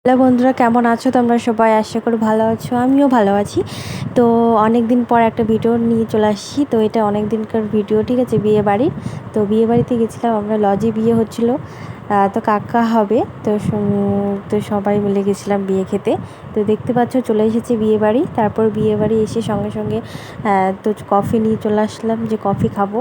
Hello বন্ধুরা, কেমন আছো তোমরা সবাই? আশা করি ভালো আছো, আমিও ভালো আছি। তো অনেক দিন পর একটা ভিডিও নিয়ে চলে আসছি। তো এটা অনেক দিনকার ভিডিও, ঠিক আছে, বিয়ে বাড়ির। তো বিয়ে বাড়িতে গেছিলাম আমরা, লজে বিয়ে হচ্ছিলো। তো কাকা হবে, তো সবাই মিলে গেছিলাম বিয়ে খেতে। তো দেখতে পাচ্ছ চলে এসেছি বিয়ে বাড়ি। তারপর বিয়ে বাড়ি এসে সঙ্গে সঙ্গে তো কফি নিয়ে চলে আসলাম, যে কফি খাবো,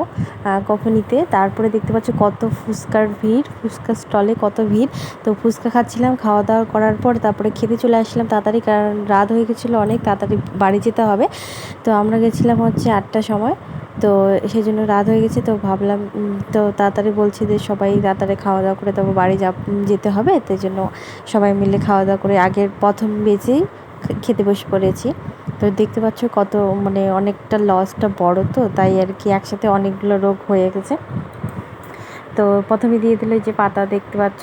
কফি নিতে। তারপরে দেখতে পাচ্ছ কত ফুচকার ভিড়, ফুচকা স্টলে কত ভিড়। তো ফুচকা খাচ্ছিলাম, খাওয়া দাওয়া করার পর তারপরে খেতে চলে আসলাম তাড়াতাড়ি, কারণ রাত হয়ে গেছিলো অনেক, তাড়াতাড়ি বাড়ি যেতে হবে। তো আমরা গেছিলাম হচ্ছে 8টার সময়। তো সেই জন্য রাত হয়ে গেছে, তো ভাবলাম তো তাড়াতাড়ি বলছে যে সবাই তাড়াতাড়ি খাওয়া দাওয়া করে তারপর বাড়ি যেতে হবে। তাই জন্য সবাই মিলে খাওয়া দাওয়া করে আগের প্রথম বেজেই খেতে বসে পড়েছি। তো দেখতে পাচ্ছ কত, মানে অনেকটা লজটা বড়, তো তাই আর কি একসাথে অনেকগুলো রোগ হয়ে গেছে। তো প্রথমে দিয়ে দিল যে পাতা, দেখতে পাচ্ছ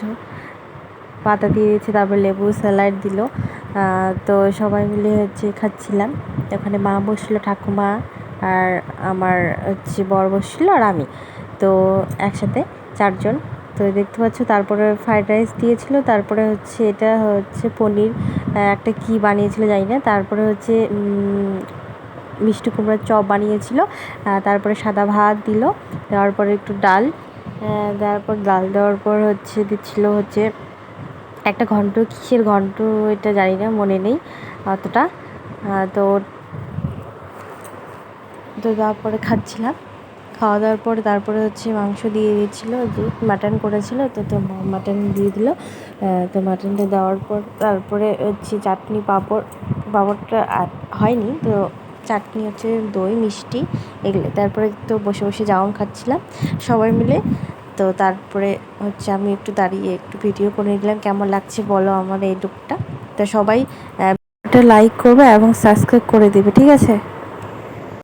পাতা দিয়ে দিয়েছে, তারপর লেবু স্যালাড দিল। তো সবাই মিলে হচ্ছে খাচ্ছিলাম। ওখানে মা বসছিলো, ঠাকুমা আর আমার হচ্ছে বর বসছিলো, আর আমি। তো একসাথে 4জন। তো দেখতে পাচ্ছ তারপরে ফ্রাইড রাইস দিয়েছিল, তারপরে হচ্ছে এটা হচ্ছে পনির একটা কি বানিয়েছিল জানি না, তারপরে হচ্ছে মিষ্টি কুমড়ার চপ বানিয়েছিল। তারপরে সাদা ভাত দিল, দেওয়ার পরে একটু ডাল, তারপর ডাল দেওয়ার পর হচ্ছে দিচ্ছিল হচ্ছে একটা ঘন্ট, কিসের ঘন্ট এটা জানি না, মনে নেই অতটা। তো তো তারপরে খাচ্ছিলাম, খাওয়া দাওয়ার পরে তারপরে হচ্ছে মাংস দিয়ে দিয়েছিলো, যে মাটন করেছিল, তো মাটন দিয়ে দিল। তো মাটনটা দেওয়ার পর তারপরে হচ্ছে চাটনি, পাঁপড়টা হয়নি, তো চাটনি হচ্ছে দই মিষ্টি এগুলো। তারপরে তো বসে বসে জাউন খাচ্ছিলাম সবাই মিলে। তো তারপরে হচ্ছে আমি একটু দাঁড়িয়ে একটু ভিডিও করে নিলাম, কেমন লাগছে বলো আমার এই লুকটা। তো সবাই লাইক করবে এবং সাবস্ক্রাইব করে দেবে, ঠিক আছে।